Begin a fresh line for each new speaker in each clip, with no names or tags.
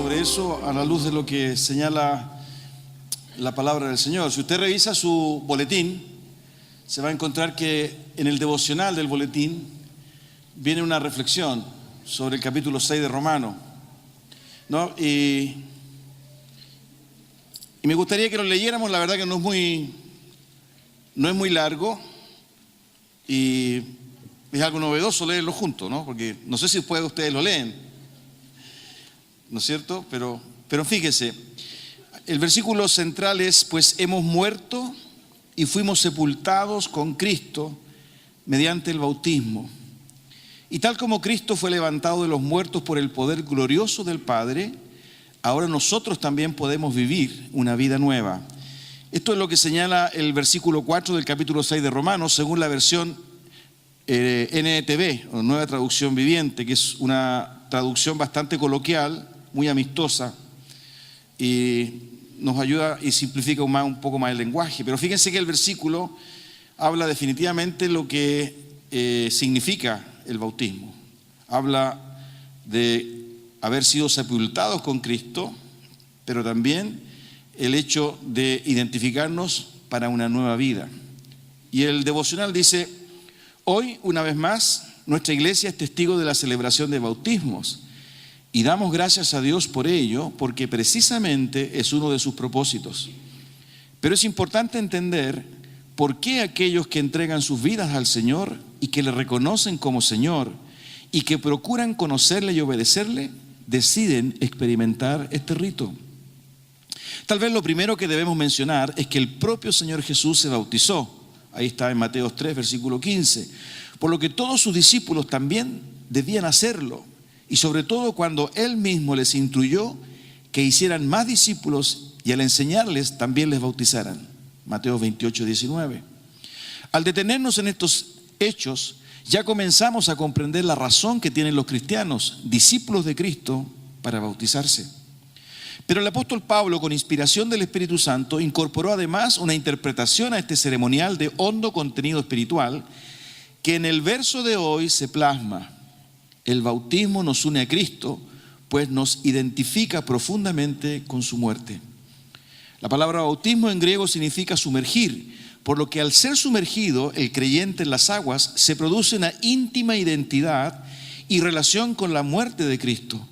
sobre eso a la luz de lo que señala la palabra del Señor. Si usted revisa su boletín, se va a encontrar que en el devocional del boletín viene una reflexión sobre el capítulo 6 de Romanos, ¿no? Y me gustaría que lo leyéramos. La verdad que no es muy largo y es algo novedoso leerlo juntos, ¿no? Porque no sé si después ustedes lo leen, ¿no es cierto? Pero fíjese, el versículo central es: pues hemos muerto y fuimos sepultados con Cristo mediante el bautismo. Y tal como Cristo fue levantado de los muertos por el poder glorioso del Padre, ahora nosotros también podemos vivir una vida nueva. Esto es lo que señala el versículo 4 del capítulo 6 de Romanos, según la versión NTV, o Nueva Traducción Viviente, que es una traducción bastante coloquial, muy amistosa, y nos ayuda y simplifica un poco más el lenguaje. Pero fíjense que el versículo habla definitivamente lo que significa el bautismo. Habla de haber sido sepultados con Cristo, pero también el hecho de identificarnos para una nueva vida. Y el devocional dice: hoy, una vez más, nuestra iglesia es testigo de la celebración de bautismos y damos gracias a Dios por ello, porque precisamente es uno de sus propósitos. Pero es importante entender por qué aquellos que entregan sus vidas al Señor y que le reconocen como Señor y que procuran conocerle y obedecerle, deciden experimentar este rito. Tal vez lo primero que debemos mencionar es que el propio Señor Jesús se bautizó. Ahí está en Mateo 3, versículo 15. Por lo que todos sus discípulos también debían hacerlo. Y sobre todo cuando Él mismo les instruyó que hicieran más discípulos y al enseñarles también les bautizaran. Mateo 28, 19. Al detenernos en estos hechos, ya comenzamos a comprender la razón que tienen los cristianos, discípulos de Cristo, para bautizarse. Pero el apóstol Pablo, con inspiración del Espíritu Santo, incorporó además una interpretación a este ceremonial de hondo contenido espiritual que en el verso de hoy se plasma. El bautismo nos une a Cristo, pues nos identifica profundamente con su muerte. La palabra bautismo en griego significa sumergir, por lo que al ser sumergido el creyente en las aguas se produce una íntima identidad y relación con la muerte de Cristo.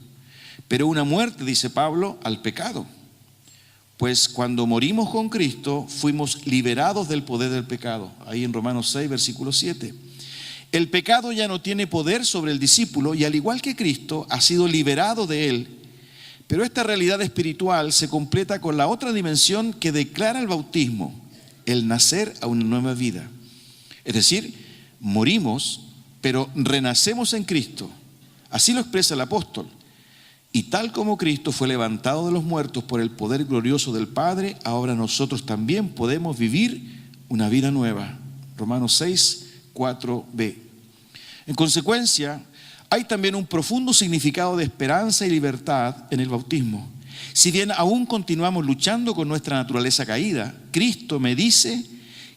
Pero una muerte, dice Pablo, al pecado. Pues cuando morimos con Cristo fuimos liberados del poder del pecado. Ahí en Romanos 6, versículo 7. El pecado ya no tiene poder sobre el discípulo y al igual que Cristo ha sido liberado de él. Pero esta realidad espiritual se completa con la otra dimensión que declara el bautismo: el nacer a una nueva vida. Es decir, morimos, pero renacemos en Cristo. Así lo expresa el apóstol. Y tal como Cristo fue levantado de los muertos por el poder glorioso del Padre, ahora nosotros también podemos vivir una vida nueva. Romanos 6, 4b. En consecuencia, hay también un profundo significado de esperanza y libertad en el bautismo. Si bien aún continuamos luchando con nuestra naturaleza caída, Cristo me dice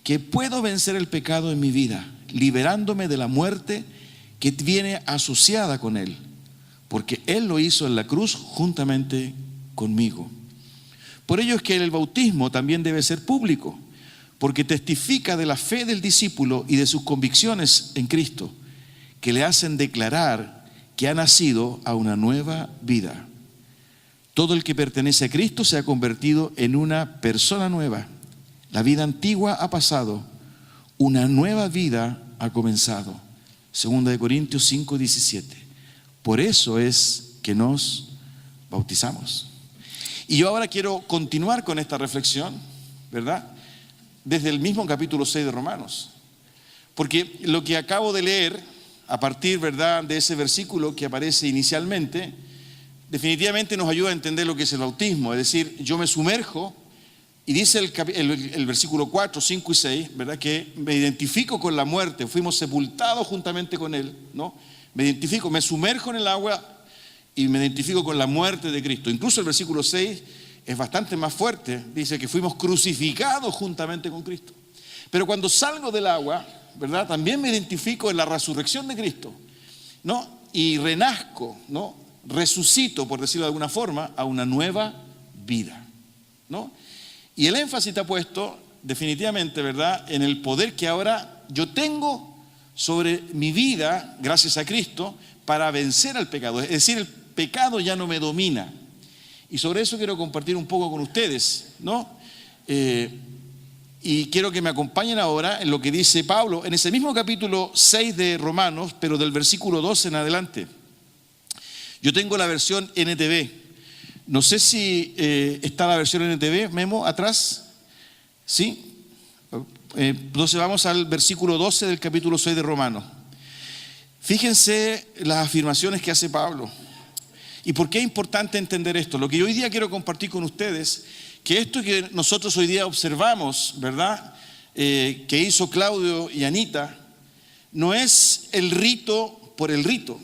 que puedo vencer el pecado en mi vida, liberándome de la muerte que viene asociada con él, porque Él lo hizo en la cruz juntamente conmigo. Por ello es que el bautismo también debe ser público, porque testifica de la fe del discípulo y de sus convicciones en Cristo, que le hacen declarar que ha nacido a una nueva vida. Todo el que pertenece a Cristo se ha convertido en una persona nueva. La vida antigua ha pasado, una nueva vida ha comenzado. 2 Corintios 5, 17. Por eso es que nos bautizamos. Y yo ahora quiero continuar con esta reflexión, ¿verdad? Desde el mismo capítulo 6 de Romanos. Porque lo que acabo de leer, a partir, ¿verdad?, de ese versículo que aparece inicialmente, definitivamente nos ayuda a entender lo que es el bautismo. Es decir, yo me sumerjo, y dice el versículo 4, 5 y 6, ¿verdad?, que me identifico con la muerte, fuimos sepultados juntamente con Él, ¿no? Me identifico, me sumerjo en el agua y me identifico con la muerte de Cristo. Incluso el versículo 6 es bastante más fuerte. Dice que fuimos crucificados juntamente con Cristo. Pero cuando salgo del agua, ¿verdad?, también me identifico en la resurrección de Cristo, ¿no? Y renazco, ¿no?, resucito, por decirlo de alguna forma, a una nueva vida, ¿no? Y el énfasis está puesto definitivamente, ¿verdad?, en el poder que ahora yo tengo sobre mi vida, gracias a Cristo, para vencer al pecado. Es decir, el pecado ya no me domina. Y sobre eso quiero compartir un poco con ustedes, ¿no? Y quiero que me acompañen ahora en lo que dice Pablo, en ese mismo capítulo 6 de Romanos, pero del versículo 12 en adelante. Yo tengo la versión NTV. No sé si está la versión NTV, Memo, atrás. ¿Sí? Entonces vamos al versículo 12 del capítulo 6 de Romanos. Fíjense las afirmaciones que hace Pablo. ¿Y por qué es importante entender esto? Lo que yo hoy día quiero compartir con ustedes, que esto que nosotros hoy día observamos, ¿verdad?, que hizo Claudio y Anita, no es el rito por el rito.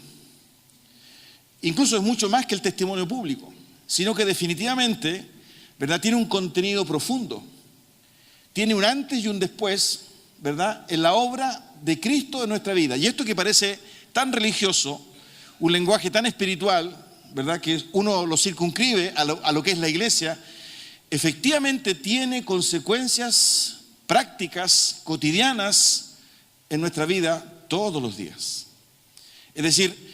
Incluso es mucho más que el testimonio público, sino que definitivamente, ¿verdad?, tiene un contenido profundo. Tiene un antes y un después, ¿verdad?, en la obra de Cristo en nuestra vida. Y esto que parece tan religioso, un lenguaje tan espiritual, ¿verdad?, que uno lo circunscribe a lo que es la iglesia, efectivamente tiene consecuencias prácticas, cotidianas en nuestra vida todos los días. Es decir,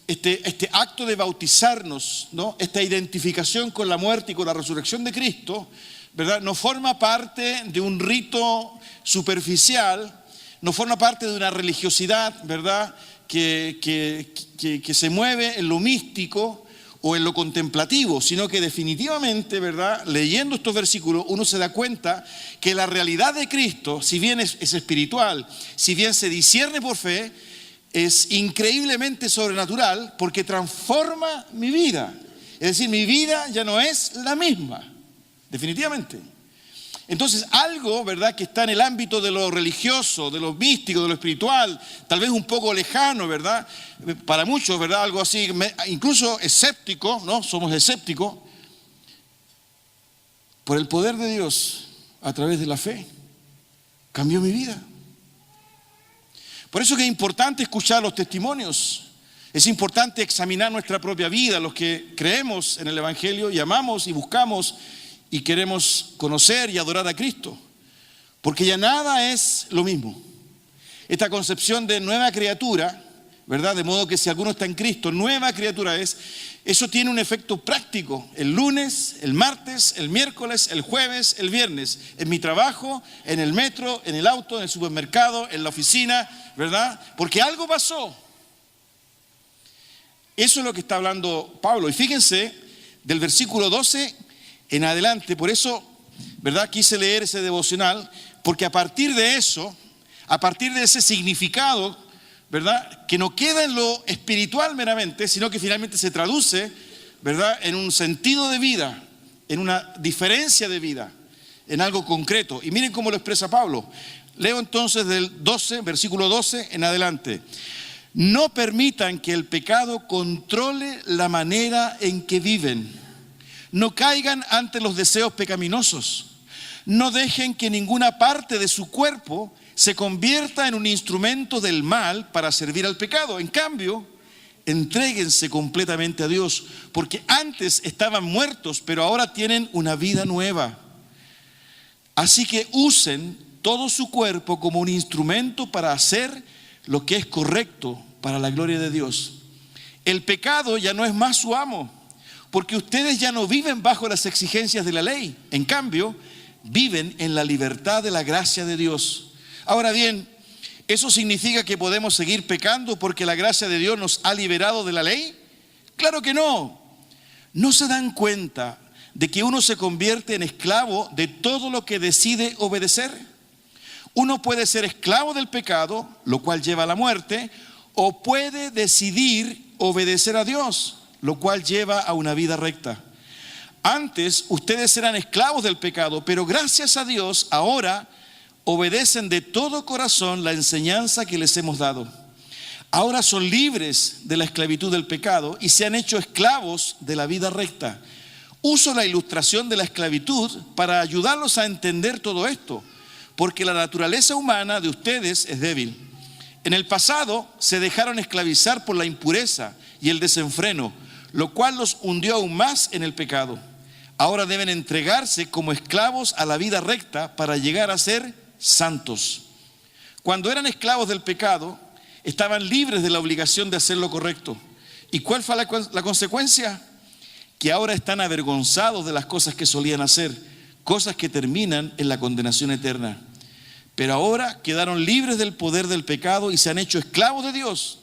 este acto de bautizarnos, ¿no?, esta identificación con la muerte y con la resurrección de Cristo, ¿verdad?, no forma parte de un rito superficial, no forma parte de una religiosidad, ¿verdad?, que se mueve en lo místico o en lo contemplativo, sino que definitivamente, ¿verdad?, leyendo estos versículos uno se da cuenta que la realidad de Cristo, si bien es espiritual, si bien se discierne por fe, es increíblemente sobrenatural porque transforma mi vida. Es decir, mi vida ya no es la misma, definitivamente. Entonces algo, ¿verdad?, que está en el ámbito de lo religioso, de lo místico, de lo espiritual, tal vez un poco lejano, ¿verdad?, para muchos, ¿verdad?, algo así, incluso escéptico, ¿no?, somos escépticos, por el poder de Dios, a través de la fe, cambió mi vida. Por eso que es importante escuchar los testimonios, es importante examinar nuestra propia vida, los que creemos en el Evangelio y amamos y buscamos y queremos conocer y adorar a Cristo, porque ya nada es lo mismo. Esta concepción de nueva criatura, ¿verdad?, de modo que si alguno está en Cristo, nueva criatura es, eso tiene un efecto práctico, el lunes, el martes, el miércoles, el jueves, el viernes, en mi trabajo, en el metro, en el auto, en el supermercado, en la oficina, ¿verdad?, porque algo pasó. Eso es lo que está hablando Pablo, y fíjense, del versículo 12 en adelante, por eso, ¿verdad?, quise leer ese devocional, porque a partir de eso, a partir de ese significado, ¿verdad?, que no queda en lo espiritual meramente, sino que finalmente se traduce, ¿verdad?, en un sentido de vida, en una diferencia de vida, en algo concreto. Y miren cómo lo expresa Pablo. Leo entonces del 12, versículo 12 en adelante. No permitan que el pecado controle la manera en que viven. No caigan ante los deseos pecaminosos. No dejen que ninguna parte de su cuerpo se convierta en un instrumento del mal para servir al pecado. En cambio, entréguense completamente a Dios, porque antes estaban muertos, pero ahora tienen una vida nueva. Así que usen todo su cuerpo como un instrumento para hacer lo que es correcto para la gloria de Dios. El pecado ya no es más su amo, porque ustedes ya no viven bajo las exigencias de la ley. En cambio, viven en la libertad de la gracia de Dios. Ahora bien, ¿eso significa que podemos seguir pecando porque la gracia de Dios nos ha liberado de la ley? Claro que no. ¿No se dan cuenta de que uno se convierte en esclavo de todo lo que decide obedecer? Uno puede ser esclavo del pecado, lo cual lleva a la muerte, o puede decidir obedecer a Dios, lo cual lleva a una vida recta. Antes ustedes eran esclavos del pecado, pero gracias a Dios ahora obedecen de todo corazón la enseñanza que les hemos dado. Ahora son libres de la esclavitud del pecado y se han hecho esclavos de la vida recta. Uso la ilustración de la esclavitud para ayudarlos a entender todo esto, porque la naturaleza humana de ustedes es débil. En el pasado se dejaron esclavizar por la impureza y el desenfreno. lo cual los hundió aún más en el pecado. Ahora deben entregarse como esclavos a la vida recta para llegar a ser santos. Cuando eran esclavos del pecado, estaban libres de la obligación de hacer lo correcto. ¿Y cuál fue la consecuencia? Que ahora están avergonzados de las cosas que solían hacer, cosas que terminan en la condenación eterna. Pero ahora quedaron libres del poder del pecado y se han hecho esclavos de Dios.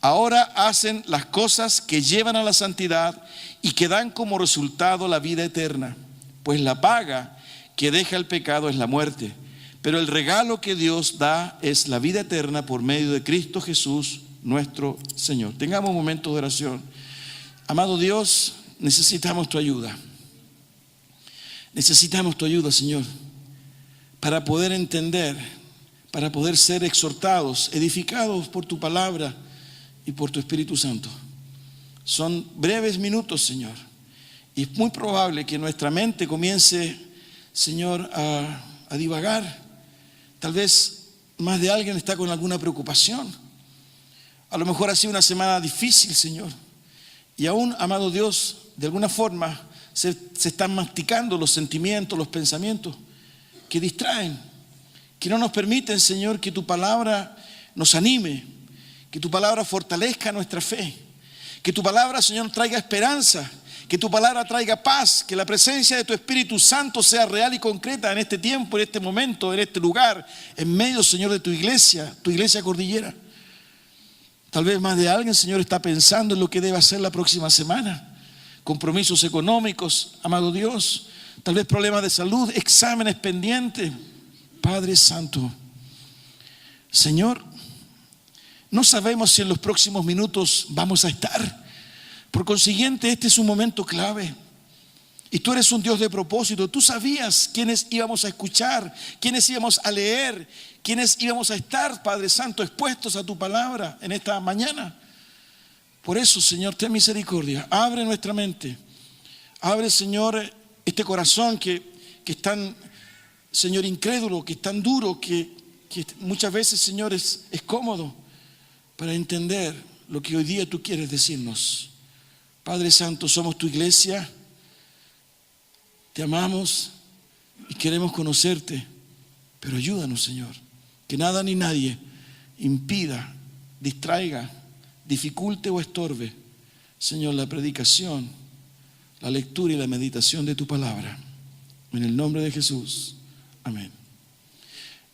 Ahora hacen las cosas que llevan a la santidad y que dan como resultado la vida eterna. Pues la paga que deja el pecado es la muerte, pero el regalo que Dios da es la vida eterna por medio de Cristo Jesús, nuestro Señor. Tengamos un momento de oración. Amado Dios, necesitamos tu ayuda. Necesitamos tu ayuda, Señor, para poder entender, para poder ser exhortados, edificados por tu palabra y por tu Espíritu Santo. Son breves minutos, Señor, y es muy probable que nuestra mente comience, Señor, a divagar. Tal vez más de alguien está con alguna preocupación. A lo mejor ha sido una semana difícil, Señor, y aún, amado Dios, de alguna forma se están masticando los sentimientos, los pensamientos que distraen, que no nos permiten, Señor, que tu palabra nos anime, que tu palabra fortalezca nuestra fe, que tu palabra, Señor, traiga esperanza, que tu palabra traiga paz, que la presencia de tu Espíritu Santo sea real y concreta en este tiempo, en este momento, en este lugar, en medio, Señor, de tu iglesia Cordillera. Tal vez más de alguien, Señor, está pensando en lo que debe hacer la próxima semana. Compromisos económicos, amado Dios, tal vez problemas de salud, exámenes pendientes. Padre Santo, Señor, no sabemos si en los próximos minutos vamos a estar. Por consiguiente, este es un momento clave. Y tú eres un Dios de propósito. Tú sabías quiénes íbamos a escuchar, quiénes íbamos a leer, quiénes íbamos a estar, Padre Santo, expuestos a tu palabra en esta mañana. Por eso, Señor, ten misericordia. Abre nuestra mente. Abre, Señor, este corazón que es tan, Señor, incrédulo, que es tan duro, que muchas veces, Señor, es cómodo, para entender lo que hoy día tú quieres decirnos. Padre Santo, somos tu iglesia. Te amamos y queremos conocerte. Pero ayúdanos, Señor, que nada ni nadie impida, distraiga, dificulte o estorbe, Señor, la predicación, la lectura y la meditación de tu palabra. En el nombre de Jesús. Amén.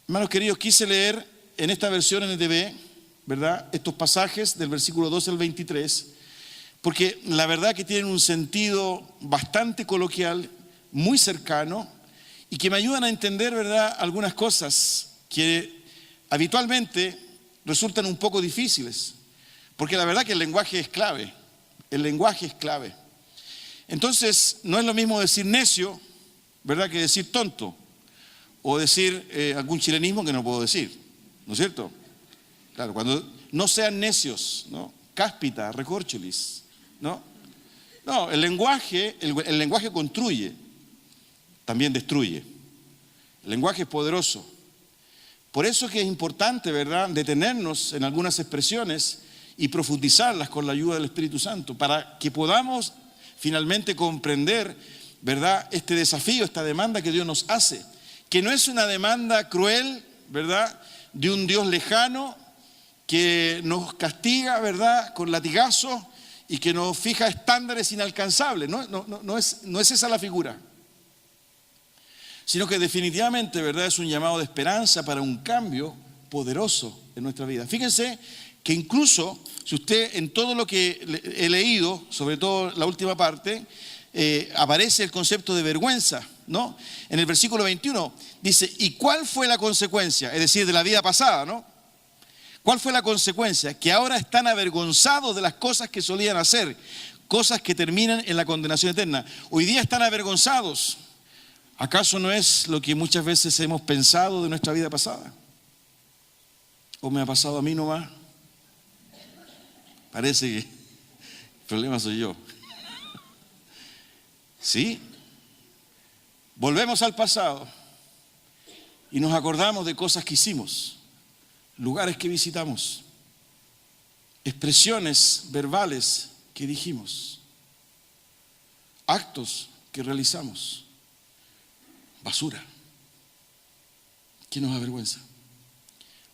Hermanos queridos, quise leer en esta versión NTV, ¿verdad?, estos pasajes del versículo 12 al 23, porque la verdad que tienen un sentido bastante coloquial, muy cercano, y que me ayudan a entender, ¿verdad?, algunas cosas que habitualmente resultan un poco difíciles. Porque la verdad que el lenguaje es clave. El lenguaje es clave. Entonces, no es lo mismo decir necio, ¿verdad?, que decir tonto. O decir algún chilenismo que no puedo decir. ¿No es cierto? Claro, cuando no sean necios, ¿no? Cáspita, recorcholis, ¿no? No, el lenguaje construye, también destruye. El lenguaje es poderoso. Por eso es que es importante, ¿verdad?, detenernos en algunas expresiones y profundizarlas con la ayuda del Espíritu Santo, para que podamos finalmente comprender, ¿verdad?, este desafío, esta demanda que Dios nos hace, que no es una demanda cruel, ¿verdad?, de un Dios lejano que nos castiga, ¿verdad?, con latigazos y que nos fija estándares inalcanzables. No es esa la figura, sino que definitivamente, ¿verdad?, es un llamado de esperanza para un cambio poderoso en nuestra vida. Fíjense que incluso si usted en todo lo que he leído, sobre todo la última parte, aparece el concepto de vergüenza, ¿no? En el versículo 21 dice, ¿y cuál fue la consecuencia? Es decir, de la vida pasada, ¿no? ¿Cuál fue la consecuencia? Que ahora están avergonzados de las cosas que solían hacer, cosas que terminan en la condenación eterna. Hoy día están avergonzados. ¿Acaso no es lo que muchas veces hemos pensado de nuestra vida pasada? ¿O me ha pasado a mí nomás? Parece que el problema soy yo. ¿Sí? Volvemos al pasado y nos acordamos de cosas que hicimos, lugares que visitamos, expresiones verbales que dijimos, actos que realizamos, basura, que nos avergüenza.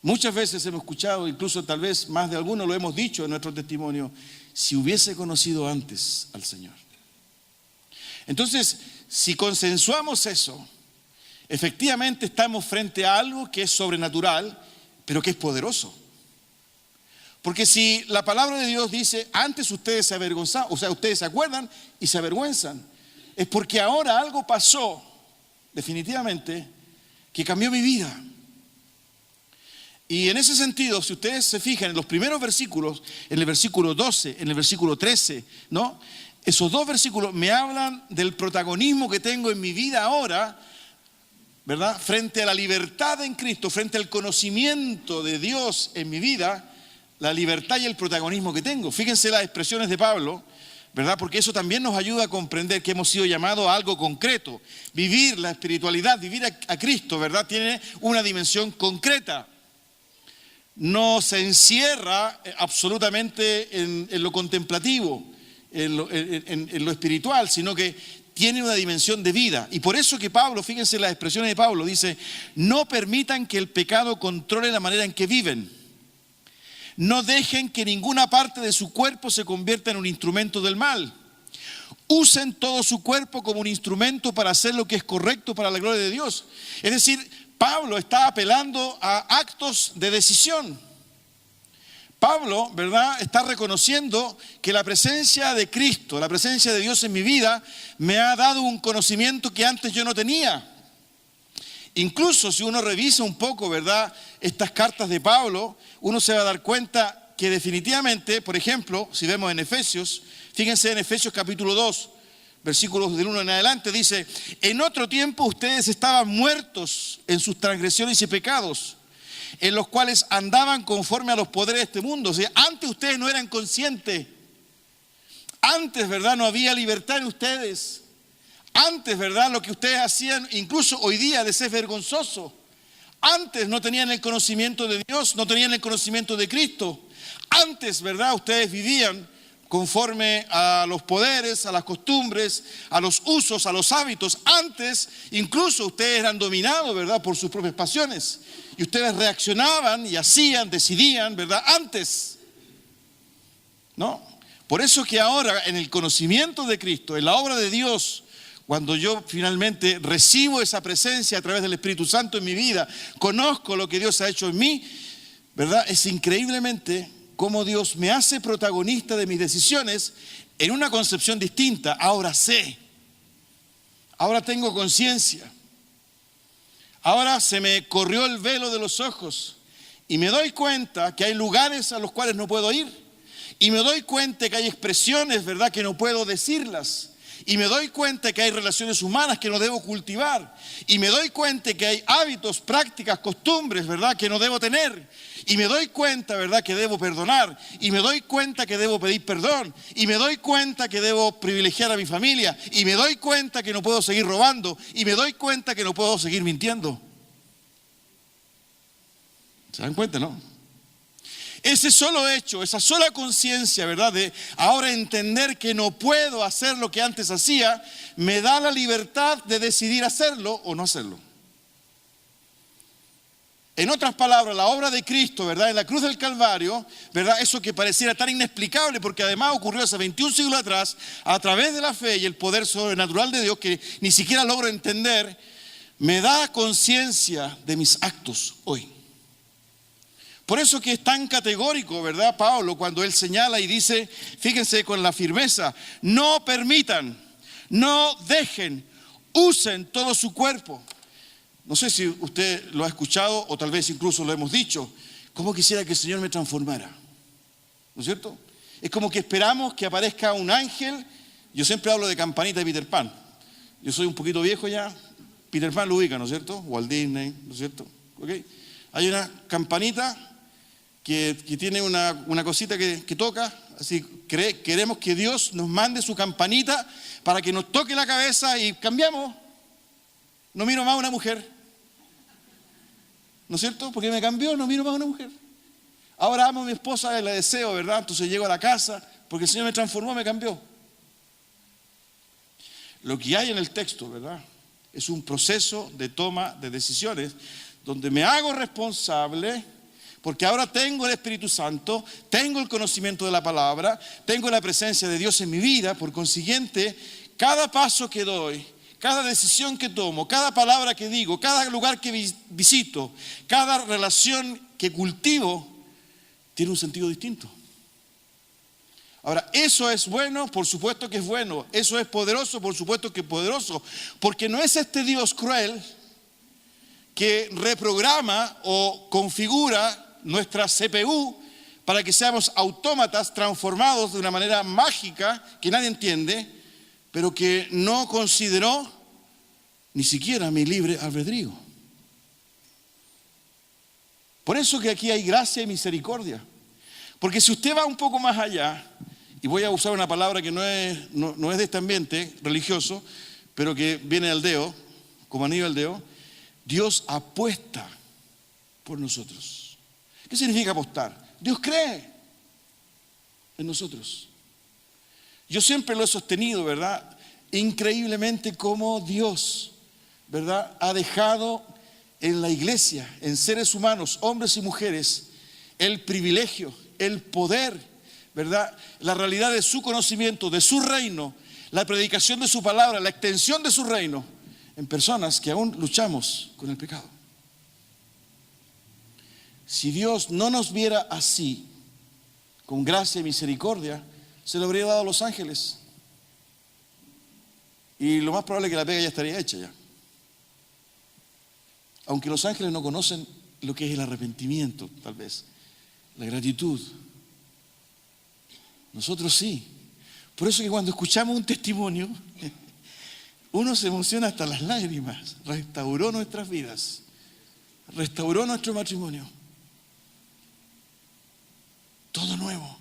Muchas veces hemos escuchado, incluso tal vez más de algunos lo hemos dicho en nuestro testimonio, si hubiese conocido antes al Señor. Entonces, si consensuamos eso, efectivamente estamos frente a algo que es sobrenatural, pero que es poderoso. Porque si la palabra de Dios dice, antes ustedes se avergonzaban, o sea, ustedes se acuerdan y se avergüenzan, es porque ahora algo pasó, definitivamente, que cambió mi vida. Y en ese sentido, si ustedes se fijan en los primeros versículos, en el versículo 12, en el versículo 13, ¿no? Esos dos versículos me hablan del protagonismo que tengo en mi vida ahora, ¿verdad? Frente a la libertad en Cristo, frente al conocimiento de Dios en mi vida, la libertad y el protagonismo que tengo. Fíjense las expresiones de Pablo, ¿verdad? Porque eso también nos ayuda a comprender que hemos sido llamados a algo concreto. Vivir la espiritualidad, vivir a Cristo, ¿verdad? Tiene una dimensión concreta. No se encierra absolutamente en lo contemplativo, en lo espiritual, sino que tiene una dimensión de vida. Y por eso que Pablo, fíjense las expresiones de Pablo, dice, no permitan que el pecado controle la manera en que viven. No dejen que ninguna parte de su cuerpo se convierta en un instrumento del mal. Usen todo su cuerpo como un instrumento para hacer lo que es correcto para la gloria de Dios. Es decir, Pablo está apelando a actos de decisión. Pablo, ¿verdad?, está reconociendo que la presencia de Cristo, la presencia de Dios en mi vida, me ha dado un conocimiento que antes yo no tenía. Incluso si uno revisa un poco, ¿verdad?, estas cartas de Pablo, uno se va a dar cuenta que definitivamente, por ejemplo, si vemos en Efesios, fíjense en Efesios capítulo 2, versículos del 1 en adelante, dice, en otro tiempo ustedes estaban muertos en sus transgresiones y pecados, en los cuales andaban conforme a los poderes de este mundo. O sea, antes ustedes no eran conscientes. Antes, ¿verdad?, no había libertad en ustedes. Antes, ¿verdad?, lo que ustedes hacían, incluso hoy día, les es vergonzoso. Antes no tenían el conocimiento de Dios, no tenían el conocimiento de Cristo. Antes, ¿verdad?, ustedes vivían conforme a los poderes, a las costumbres, a los usos, a los hábitos. Antes, incluso ustedes eran dominados, ¿verdad?, por sus propias pasiones. Y ustedes reaccionaban y hacían, decidían, ¿verdad?, antes. ¿No? Por eso que ahora, en el conocimiento de Cristo, en la obra de Dios, cuando yo finalmente recibo esa presencia a través del Espíritu Santo en mi vida, conozco lo que Dios ha hecho en mí, ¿verdad?, es increíblemente cómo Dios me hace protagonista de mis decisiones en una concepción distinta. Ahora sé, ahora tengo conciencia, ahora se me corrió el velo de los ojos y me doy cuenta que hay lugares a los cuales no puedo ir y me doy cuenta que hay expresiones, ¿verdad?, que no puedo decirlas. Y me doy cuenta que hay relaciones humanas que no debo cultivar. Y me doy cuenta que hay hábitos, prácticas, costumbres, ¿verdad?, que no debo tener. Y me doy cuenta, ¿verdad?, que debo perdonar. Y me doy cuenta que debo pedir perdón. Y me doy cuenta que debo privilegiar a mi familia. Y me doy cuenta que no puedo seguir robando. Y me doy cuenta que no puedo seguir mintiendo. ¿Se dan cuenta, no? Ese solo hecho, esa sola conciencia, ¿verdad?, de ahora entender que no puedo hacer lo que antes hacía, me da la libertad de decidir hacerlo o no hacerlo. En otras palabras, la obra de Cristo, ¿verdad?, en la cruz del Calvario, ¿verdad?, eso que pareciera tan inexplicable porque además ocurrió hace 21 siglos atrás, a través de la fe y el poder sobrenatural de Dios que ni siquiera logro entender, me da conciencia de mis actos hoy. Por eso que es tan categórico, ¿verdad, Pablo, cuando él señala y dice, fíjense con la firmeza, no permitan, no dejen, usen todo su cuerpo. No sé si usted lo ha escuchado o tal vez incluso lo hemos dicho, ¿cómo quisiera que el Señor me transformara? ¿No es cierto? Es como que esperamos que aparezca un ángel. Yo siempre hablo de campanita de Peter Pan. Yo soy un poquito viejo ya, Peter Pan lo ubica, ¿no es cierto? Walt Disney, ¿no es cierto? ¿Okay? Hay una campanita que tiene una cosita que toca, así queremos que Dios nos mande su campanita para que nos toque la cabeza y cambiamos. No miro más a una mujer, ¿no es cierto? Porque me cambió, no miro más a una mujer. Ahora amo a mi esposa y la deseo, ¿verdad? Entonces llego a la casa, porque el Señor me transformó, me cambió. Lo que hay en el texto, ¿verdad?, es un proceso de toma de decisiones donde me hago responsable, porque ahora tengo el Espíritu Santo, tengo el conocimiento de la palabra, tengo la presencia de Dios en mi vida. Por consiguiente, cada paso que doy, cada decisión que tomo, cada palabra que digo, cada lugar que visito, cada relación que cultivo, tiene un sentido distinto. Ahora, ¿eso es bueno? Por supuesto que es bueno. ¿Eso es poderoso? Por supuesto que es poderoso. Porque no es este Dios cruel que reprograma o configura nuestra CPU para que seamos autómatas transformados de una manera mágica que nadie entiende, pero que no consideró ni siquiera mi libre albedrío. Por eso que aquí hay gracia y misericordia. Porque si usted va un poco más allá, y voy a usar una palabra que no es de este ambiente religioso, pero que viene del dedo, como anillo al dedo, Dios apuesta por nosotros. ¿Qué significa apostar? Dios cree en nosotros. Yo siempre lo he sostenido, ¿verdad? Increíblemente cómo Dios, ¿verdad?, ha dejado en la iglesia, en seres humanos, hombres y mujeres, el privilegio, el poder, ¿verdad?, la realidad de su conocimiento, de su reino, la predicación de su palabra, la extensión de su reino, en personas que aún luchamos con el pecado. Si Dios no nos viera así, con gracia y misericordia, se lo habría dado a los ángeles. Y lo más probable es que la pega ya estaría hecha ya. Aunque los ángeles no conocen lo que es el arrepentimiento, tal vez, la gratitud. Nosotros sí. Por eso que cuando escuchamos un testimonio, uno se emociona hasta las lágrimas. Restauró nuestras vidas, restauró nuestro matrimonio. Todo nuevo.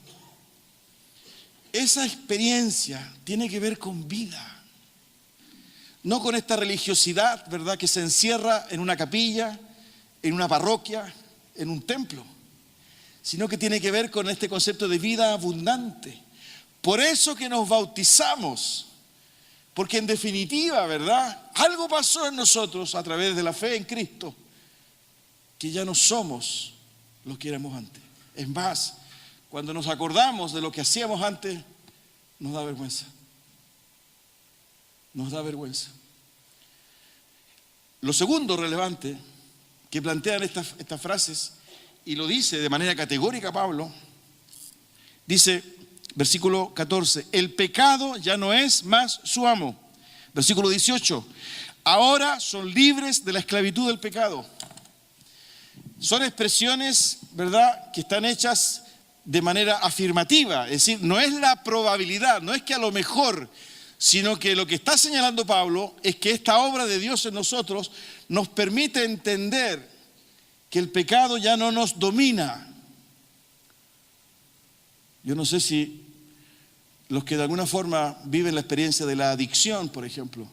Esa experiencia tiene que ver con vida. No con esta religiosidad, ¿verdad?, que se encierra en una capilla, en una parroquia, en un templo, sino que tiene que ver con este concepto de vida abundante. Por eso que nos bautizamos, porque en definitiva, ¿verdad?, algo pasó en nosotros a través de la fe en Cristo, que ya no somos lo que éramos antes. Es más, cuando nos acordamos de lo que hacíamos antes, nos da vergüenza. Nos da vergüenza. Lo segundo relevante que plantean estas frases, y lo dice de manera categórica Pablo, dice, versículo 14, el pecado ya no es más su amo. Versículo 18, ahora son libres de la esclavitud del pecado. Son expresiones, ¿verdad?, que están hechas de manera afirmativa, es decir, no es la probabilidad, no es que a lo mejor, sino que lo que está señalando Pablo es que esta obra de Dios en nosotros nos permite entender que el pecado ya no nos domina. Yo no sé si los que de alguna forma viven la experiencia de la adicción, por ejemplo,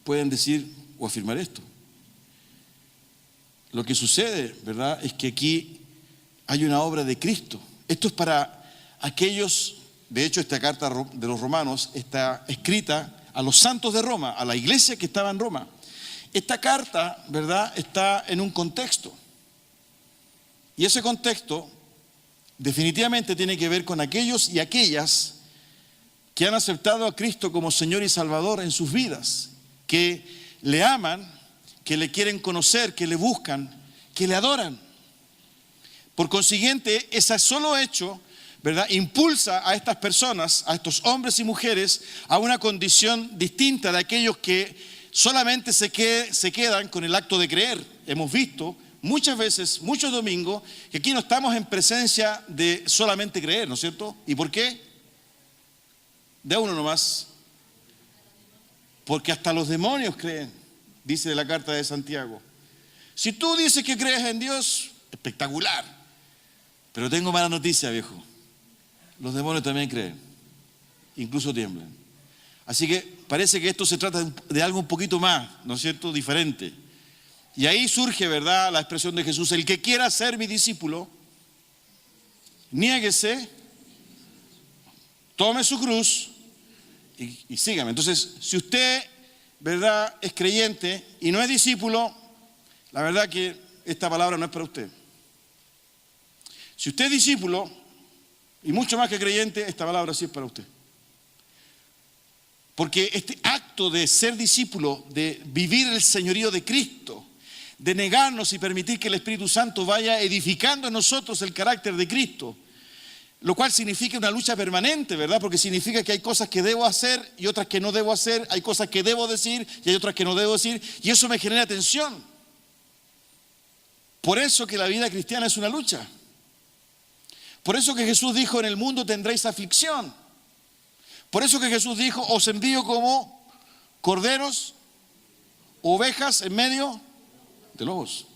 pueden decir o afirmar esto. Lo que sucede, ¿verdad?, es que aquí hay una obra de Cristo. Esto es para aquellos, de hecho esta carta de los romanos está escrita a los santos de Roma, a la iglesia que estaba en Roma. Esta carta, ¿verdad?, está en un contexto. Y ese contexto definitivamente tiene que ver con aquellos y aquellas que han aceptado a Cristo como Señor y Salvador en sus vidas, que le aman, que le quieren conocer, que le buscan, que le adoran. Por consiguiente, ese solo hecho, ¿verdad?, impulsa a estas personas, a estos hombres y mujeres, a una condición distinta de aquellos que solamente se quedan con el acto de creer. Hemos visto muchas veces, muchos domingos, que aquí no estamos en presencia de solamente creer, ¿no es cierto? ¿Y por qué? De uno nomás. Porque hasta los demonios creen, dice la carta de Santiago. Si tú dices que crees en Dios, espectacular. Pero tengo mala noticia, viejo. Los demonios también creen, incluso tiemblan. Así que parece que esto se trata de algo un poquito más, ¿no es cierto?, diferente. Y ahí surge, ¿verdad?, la expresión de Jesús, el que quiera ser mi discípulo, niéguese, tome su cruz y sígame. Entonces, si usted, ¿verdad?, es creyente y no es discípulo, la verdad que esta palabra no es para usted. Si usted es discípulo, y mucho más que creyente, esta palabra sí es para usted. Porque este acto de ser discípulo, de vivir el señorío de Cristo, de negarnos y permitir que el Espíritu Santo vaya edificando en nosotros el carácter de Cristo, lo cual significa una lucha permanente, ¿verdad? Porque significa que hay cosas que debo hacer y otras que no debo hacer, hay cosas que debo decir y hay otras que no debo decir, y eso me genera tensión. Por eso que la vida cristiana es una lucha. Por eso que Jesús dijo, en el mundo tendréis aflicción. Por eso que Jesús dijo, os envío como corderos, ovejas en medio de lobos.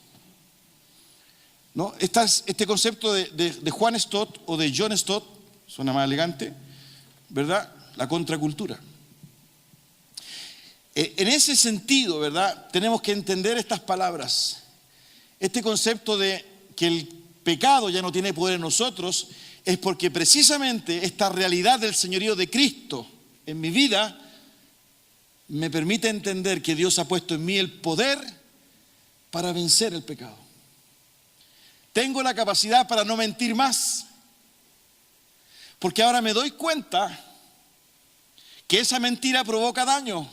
¿No? Este concepto de Juan Stott o de John Stott, suena más elegante, ¿verdad? La contracultura. En ese sentido, ¿verdad?, tenemos que entender estas palabras. Este concepto de que el pecado ya no tiene poder en nosotros es porque precisamente esta realidad del señorío de Cristo en mi vida me permite entender que Dios ha puesto en mí el poder para vencer el pecado. Tengo la capacidad para no mentir más, porque ahora me doy cuenta que esa mentira provoca daño.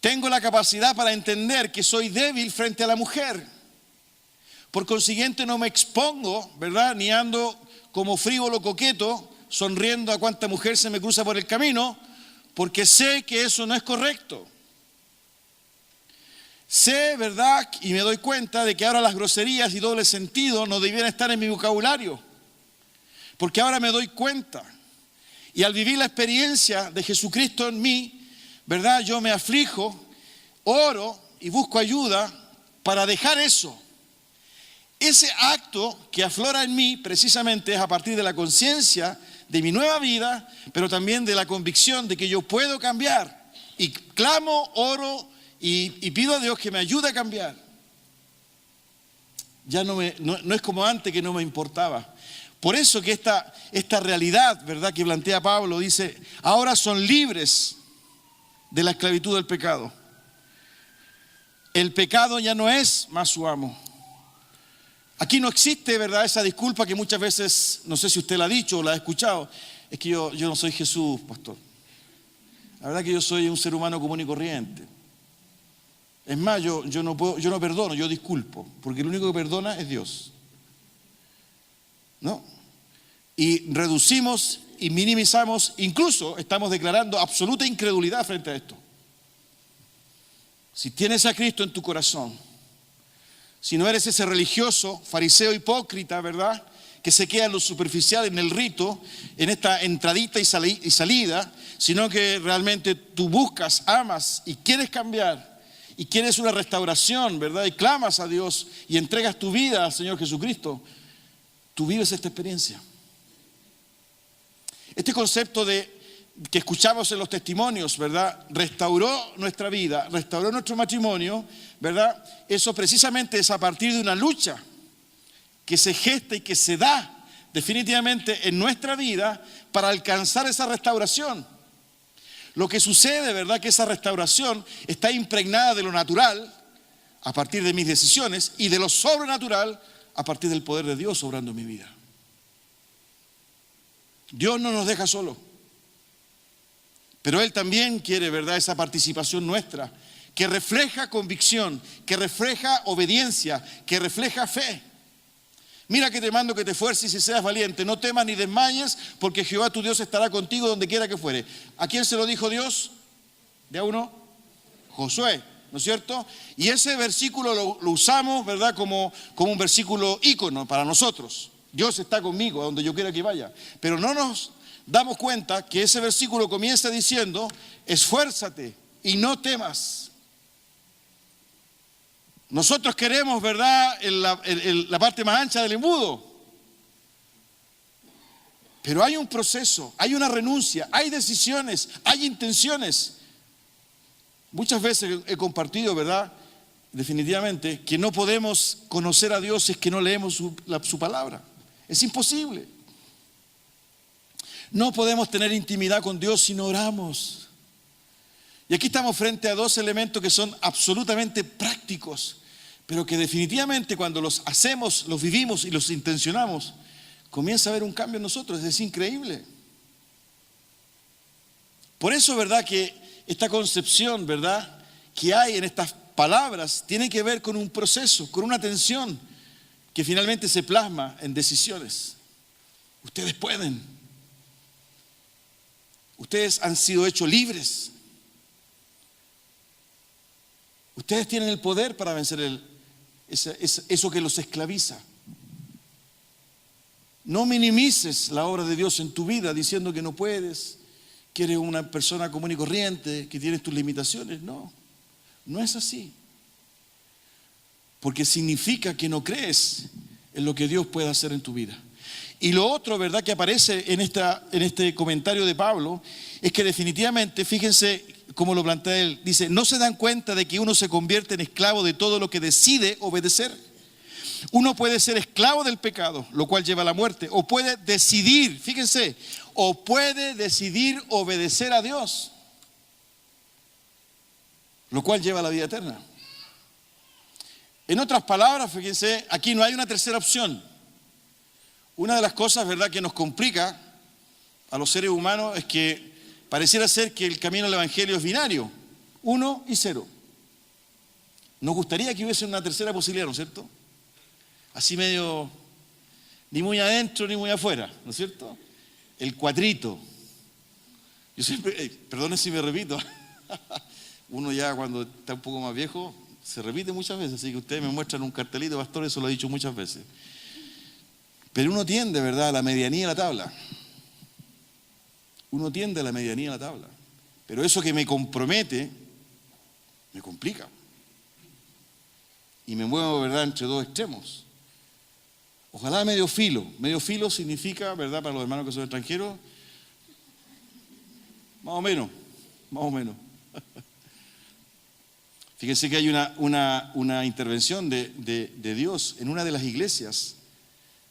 Tengo la capacidad para entender que soy débil frente a la mujer. Por consiguiente no me expongo, ¿verdad?, ni ando como frívolo coqueto, sonriendo a cuanta mujer se me cruza por el camino, porque sé que eso no es correcto. Sé, ¿verdad?, y me doy cuenta de que ahora las groserías y doble sentido no debieran estar en mi vocabulario, porque ahora me doy cuenta. Y al vivir la experiencia de Jesucristo en mí, ¿verdad?, yo me aflijo, oro y busco ayuda para dejar eso. Ese acto que aflora en mí precisamente es a partir de la conciencia de mi nueva vida, pero también de la convicción de que yo puedo cambiar. Y clamo, oro y pido a Dios que me ayude a cambiar. Ya no es como antes, que no me importaba. Por eso que esta realidad, ¿verdad?, que plantea Pablo, dice, ahora son libres de la esclavitud del pecado. El pecado ya no es más su amo. Aquí no existe, ¿verdad?, esa disculpa que muchas veces, no sé si usted la ha dicho o la ha escuchado, es que yo no soy Jesús, pastor. La verdad que yo soy un ser humano común y corriente. Es más, yo no perdono, yo disculpo, porque el único que perdona es Dios. ¿No? Y reducimos y minimizamos, incluso estamos declarando absoluta incredulidad frente a esto. Si tienes a Cristo en tu corazón, si no eres ese religioso, fariseo hipócrita, ¿verdad?, que se queda en lo superficial, en el rito, en esta entradita y salida, sino que realmente tú buscas, amas y quieres cambiar, y quieres una restauración, ¿verdad?, y clamas a Dios y entregas tu vida al Señor Jesucristo, tú vives esta experiencia. Este concepto que escuchamos en los testimonios, ¿verdad?, restauró nuestra vida, restauró nuestro matrimonio, ¿verdad? Eso precisamente es a partir de una lucha que se gesta y que se da definitivamente en nuestra vida para alcanzar esa restauración. Lo que sucede, ¿verdad?, que esa restauración está impregnada de lo natural a partir de mis decisiones y de lo sobrenatural a partir del poder de Dios obrando en mi vida. Dios no nos deja solos, pero Él también quiere, ¿verdad?, esa participación nuestra, que refleja convicción, que refleja obediencia, que refleja fe. Mira que te mando que te esfuerces y seas valiente, no temas ni desmayes, porque Jehová tu Dios estará contigo donde quiera que fuere. ¿A quién se lo dijo Dios? ¿De a uno? Josué, ¿no es cierto? Y ese versículo lo usamos, ¿verdad?, como un versículo ícono para nosotros. Dios está conmigo a donde yo quiera que vaya. Pero no nos damos cuenta que ese versículo comienza diciendo, esfuérzate y no temas. Nosotros queremos, ¿verdad?, la parte más ancha del embudo. Pero hay un proceso, hay una renuncia, hay decisiones, hay intenciones. Muchas veces he compartido, ¿verdad?, definitivamente, que no podemos conocer a Dios si es que no leemos su palabra. Es imposible. No podemos tener intimidad con Dios si no oramos. Y aquí estamos frente a dos elementos que son absolutamente prácticos, pero que definitivamente cuando los hacemos, los vivimos y los intencionamos, comienza a haber un cambio en nosotros. Es increíble. Por eso, ¿verdad?, que esta concepción, ¿verdad?, que hay en estas palabras tiene que ver con un proceso, con una tensión que finalmente se plasma en decisiones. Ustedes pueden. Ustedes han sido hechos libres. Ustedes tienen el poder para vencer eso que los esclaviza. No minimices la obra de Dios en tu vida diciendo que no puedes, que eres una persona común y corriente, que tienes tus limitaciones. No, no es así. Porque significa que no crees en lo que Dios puede hacer en tu vida. Y lo otro, ¿verdad?, que aparece en este comentario de Pablo, es que definitivamente, fíjense cómo lo plantea él, dice, no se dan cuenta de que uno se convierte en esclavo de todo lo que decide obedecer. Uno puede ser esclavo del pecado, lo cual lleva a la muerte, o puede decidir, fíjense, o puede decidir obedecer a Dios, lo cual lleva a la vida eterna. En otras palabras, fíjense, aquí no hay una tercera opción. Una de las cosas, ¿verdad?, que nos complica a los seres humanos es que pareciera ser que el camino del Evangelio es binario, 1 y 0. Nos gustaría que hubiese una tercera posibilidad, ¿no es cierto? Así medio, ni muy adentro ni muy afuera, ¿no es cierto? El cuatrito. Yo siempre, perdone si me repito, uno ya cuando está un poco más viejo se repite muchas veces, así que ustedes me muestran un cartelito, pastor, eso lo he dicho muchas veces. Pero uno tiende, ¿verdad?, a la medianía de la tabla. Uno tiende a la medianía de la tabla. Pero eso que me compromete, me complica. Y me muevo, ¿verdad?, entre dos extremos. Ojalá medio filo. Medio filo significa, ¿verdad?, para los hermanos que son extranjeros, más o menos. Fíjense que hay una intervención de Dios en una de las iglesias,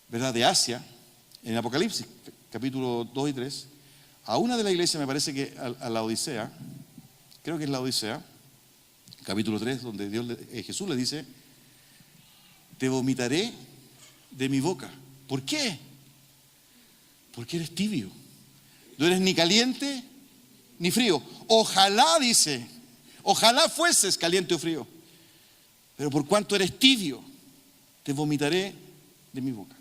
¿verdad?, de Asia, en Apocalipsis, capítulo 2 y 3, a una de las iglesias, me parece que a la Odisea, creo que es la Odisea, capítulo 3, donde Jesús le dice, te vomitaré de mi boca. ¿Por qué? Porque eres tibio. No eres ni caliente ni frío. Ojalá, dice, ojalá fueses caliente o frío. Pero por cuanto eres tibio, te vomitaré de mi boca.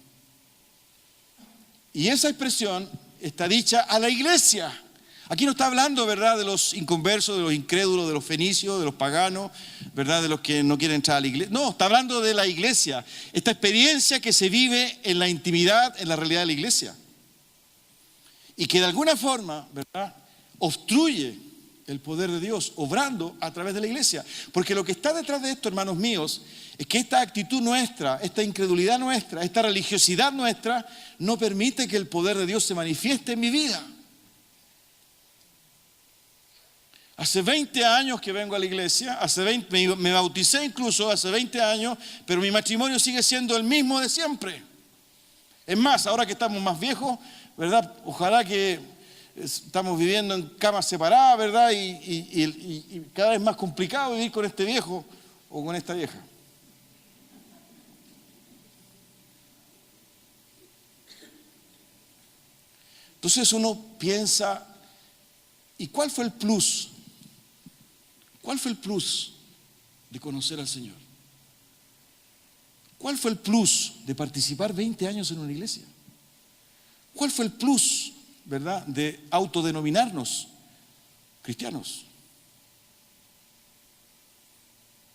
Y esa expresión está dicha a la iglesia. Aquí no está hablando, ¿verdad?, de los inconversos, de los incrédulos, de los fenicios, de los paganos, ¿verdad?, de los que no quieren entrar a la iglesia. No, está hablando de la iglesia. Esta experiencia que se vive en la intimidad, en la realidad de la iglesia. Y que de alguna forma, ¿verdad?, obstruye el poder de Dios, obrando a través de la iglesia. Porque lo que está detrás de esto, hermanos míos, es que esta actitud nuestra, esta incredulidad nuestra, esta religiosidad nuestra, no permite que el poder de Dios se manifieste en mi vida. Hace 20 años que vengo a la iglesia, me bauticé incluso hace 20 años, pero mi matrimonio sigue siendo el mismo de siempre. Es más, ahora que estamos más viejos, ¿verdad?, ojalá que estamos viviendo en camas separadas, ¿verdad?, y cada vez más complicado vivir con este viejo o con esta vieja. Entonces uno piensa, ¿y cuál fue el plus? ¿Cuál fue el plus de conocer al Señor? ¿Cuál fue el plus de participar 20 años en una iglesia? ¿Cuál fue el plus, verdad, de autodenominarnos cristianos?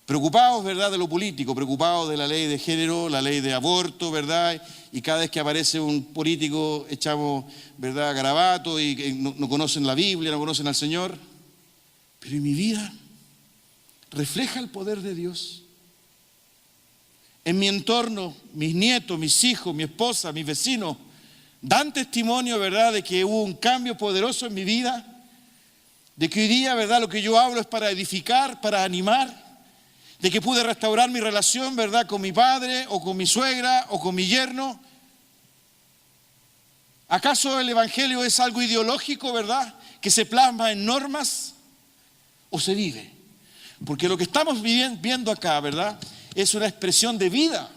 Preocupados, ¿verdad?, de lo político, preocupados de la ley de género, la ley de aborto, ¿verdad? Y cada vez que aparece un político echamos, ¿verdad?, garabato y no conocen la Biblia, no conocen al Señor. Pero en mi vida refleja el poder de Dios. En mi entorno, mis nietos, mis hijos, mi esposa, mis vecinos, dan testimonio, ¿verdad?, de que hubo un cambio poderoso en mi vida, de que hoy día, ¿verdad?, lo que yo hablo es para edificar, para animar, de que pude restaurar mi relación, ¿verdad?, con mi padre o con mi suegra o con mi yerno. ¿Acaso el Evangelio es algo ideológico, verdad? Que se plasma en normas o se vive. Porque lo que estamos viendo acá, ¿verdad? Es una expresión de vida.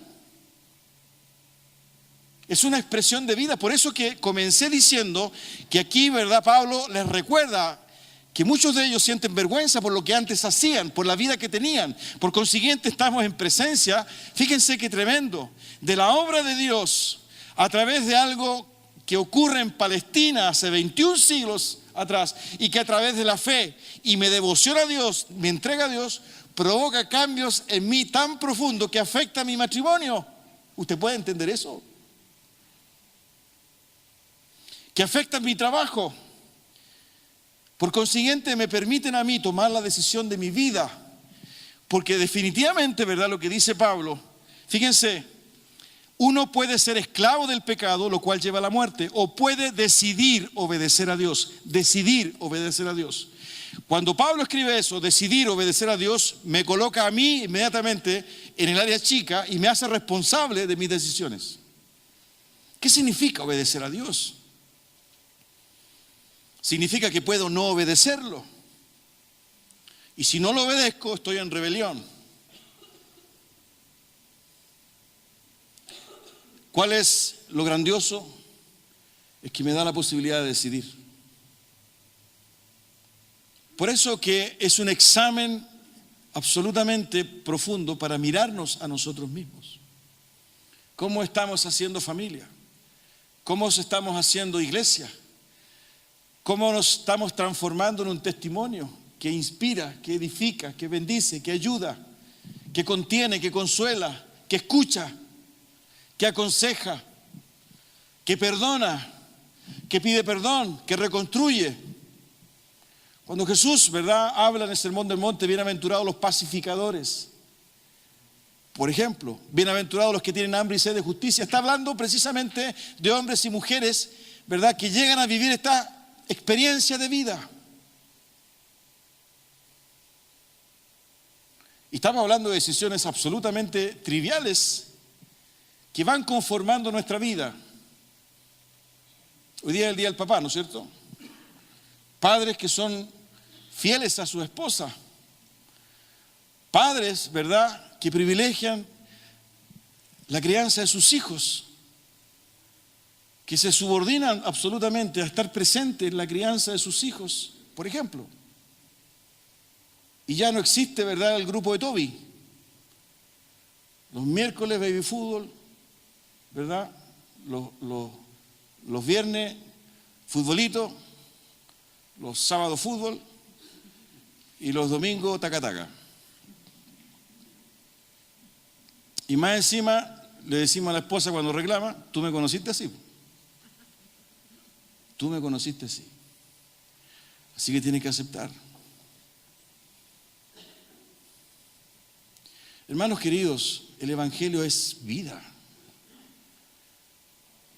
Es una expresión de vida. Por eso que comencé diciendo que aquí, ¿verdad? Pablo les recuerda que muchos de ellos sienten vergüenza por lo que antes hacían, por la vida que tenían. Por consiguiente, estamos en presencia, fíjense qué tremendo, de la obra de Dios a través de algo que ocurre en Palestina hace 21 siglos atrás y que a través de la fe y mi devoción a Dios, mi entrega a Dios, provoca cambios en mí tan profundos que afecta a mi matrimonio. ¿Usted puede entender eso? Que afecta a mi trabajo. Por consiguiente, me permiten a mí tomar la decisión de mi vida. Porque definitivamente, ¿verdad? Lo que dice Pablo, fíjense, uno puede ser esclavo del pecado, lo cual lleva a la muerte, o puede decidir obedecer a Dios. Decidir obedecer a Dios. Cuando Pablo escribe eso, decidir obedecer a Dios, me coloca a mí inmediatamente en el área chica y me hace responsable de mis decisiones. ¿Qué significa obedecer a Dios? Significa que puedo no obedecerlo. Y si no lo obedezco, estoy en rebelión. ¿Cuál es lo grandioso? Es que me da la posibilidad de decidir. Por eso que es un examen absolutamente profundo para mirarnos a nosotros mismos. ¿Cómo estamos haciendo familia? ¿Cómo estamos haciendo iglesia? ¿Cómo nos estamos transformando en un testimonio que inspira, que edifica, que bendice, que ayuda, que contiene, que consuela, que escucha, que aconseja, que perdona, que pide perdón, que reconstruye? Cuando Jesús, ¿verdad?, habla en el Sermón del Monte, bienaventurados los pacificadores. Por ejemplo, bienaventurados los que tienen hambre y sed de justicia. Está hablando precisamente de hombres y mujeres, ¿verdad?, que llegan a vivir esta experiencia de vida. Y estamos hablando de decisiones absolutamente triviales que van conformando nuestra vida. Hoy día es el Día del Papá, ¿no es cierto? Padres que son fieles a su esposa. Padres, ¿verdad?, que privilegian la crianza de sus hijos, que se subordinan absolutamente a estar presentes en la crianza de sus hijos, por ejemplo. Y ya no existe, ¿verdad?, el grupo de Toby. Los miércoles baby fútbol, ¿verdad? Los viernes futbolito, los sábados fútbol y los domingos taca-taca. Y más encima le decimos a la esposa cuando reclama, tú me conociste así. Tú me conociste así. Así que tienes que aceptar. Hermanos queridos, el Evangelio es vida.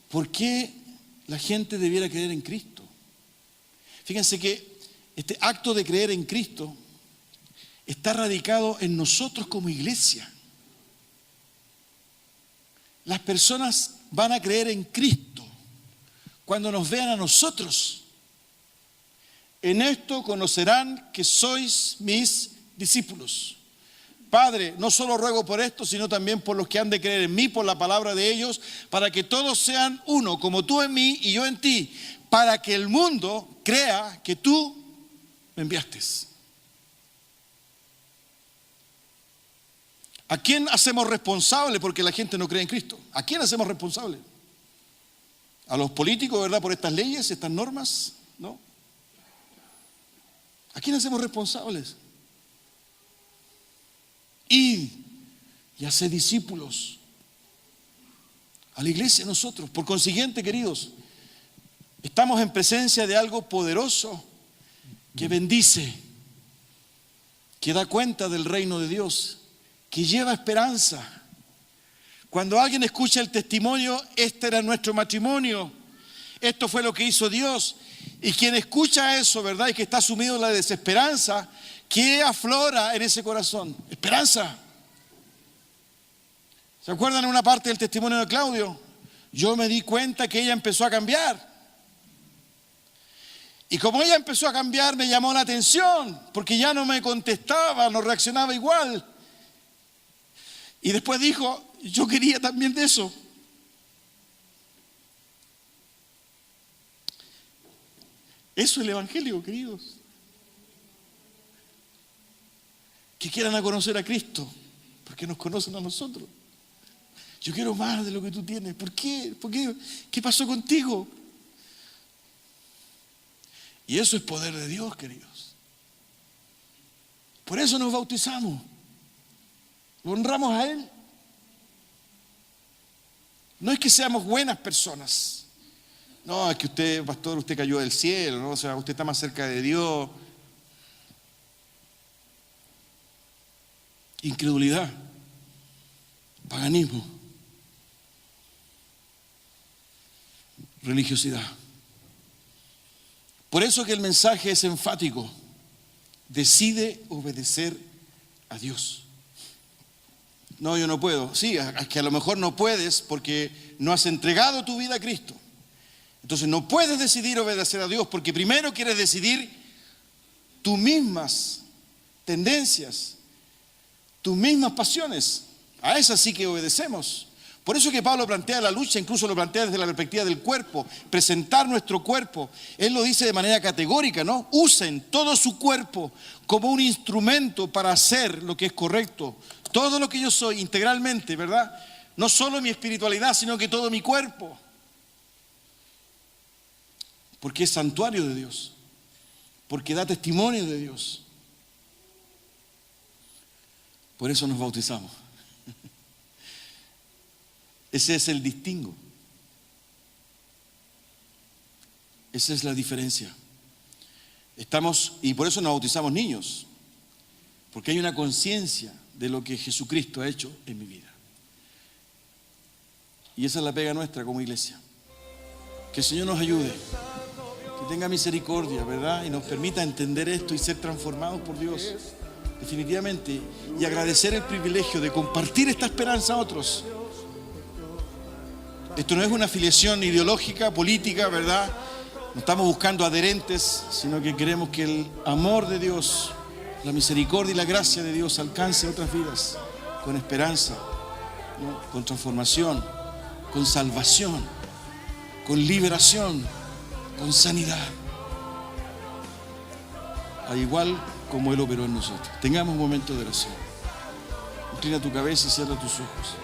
¿Por qué la gente debiera creer en Cristo? Fíjense que este acto de creer en Cristo está radicado en nosotros como iglesia. Las personas van a creer en Cristo cuando nos vean a nosotros. En esto conocerán que sois mis discípulos. Padre, no solo ruego por esto, sino también por los que han de creer en mí, por la palabra de ellos, para que todos sean uno, como tú en mí y yo en ti, para que el mundo crea que tú me enviaste. ¿A quién hacemos responsable porque la gente no cree en Cristo? ¿A quién hacemos responsable? ¿A los políticos, verdad, por estas leyes, estas normas? ¿No? ¿A quién hacemos responsables? Id y haced discípulos a la iglesia nosotros. Por consiguiente, queridos, estamos en presencia de algo poderoso que bendice, que da cuenta del reino de Dios, que lleva esperanza. Cuando alguien escucha el testimonio, este era nuestro matrimonio, esto fue lo que hizo Dios, y quien escucha eso, ¿verdad?, y que está sumido en la desesperanza, ¿qué aflora en ese corazón? Esperanza. ¿Se acuerdan en una parte del testimonio de Claudio? yo me di cuenta que ella empezó a cambiar. Y como ella empezó a cambiar, me llamó la atención, porque ya no me contestaba, no reaccionaba igual. Y después dijo, yo quería también de eso. Eso es el Evangelio, queridos. Que quieran a conocer a Cristo, porque nos conocen a nosotros. Yo quiero más de lo que tú tienes. ¿Por qué? ¿Por qué? ¿Qué pasó contigo? Y eso es poder de Dios, queridos. Por eso nos bautizamos. Lo honramos a Él. No es que seamos buenas personas. No, es que usted, pastor, usted cayó del cielo, ¿no? O sea, usted está más cerca de Dios. Incredulidad. Paganismo. Religiosidad. Por eso que el mensaje es enfático. Decide obedecer a Dios. No, yo no puedo. Sí, es que a lo mejor no puedes porque no has entregado tu vida a Cristo. Entonces no puedes decidir obedecer a Dios porque primero quieres decidir tus mismas tendencias, tus mismas pasiones. A esas sí que obedecemos. Por eso que Pablo plantea la lucha, incluso lo plantea desde la perspectiva del cuerpo, presentar nuestro cuerpo. Él lo dice de manera categórica, ¿no? Usen todo su cuerpo como un instrumento para hacer lo que es correcto. Todo lo que yo soy integralmente, ¿verdad? No solo mi espiritualidad, sino que todo mi cuerpo. Porque es santuario de Dios. Porque da testimonio de Dios. Por eso nos bautizamos. Ese es el distingo. Esa es la diferencia. Y por eso nos bautizamos niños. Porque hay una conciencia de lo que Jesucristo ha hecho en mi vida. Y esa es la pega nuestra como iglesia. Que el Señor nos ayude. Que tenga misericordia, ¿verdad? Y nos permita entender esto y ser transformados por Dios. Definitivamente. Y agradecer el privilegio de compartir esta esperanza a otros. Esto no es una afiliación ideológica, política, ¿verdad? No estamos buscando adherentes, sino que queremos que el amor de Dios, la misericordia y la gracia de Dios alcance otras vidas con esperanza, ¿no? Con transformación, con salvación, con liberación, con sanidad. Al igual como Él operó en nosotros. Tengamos un momento de oración. Inclina tu cabeza y cierra tus ojos.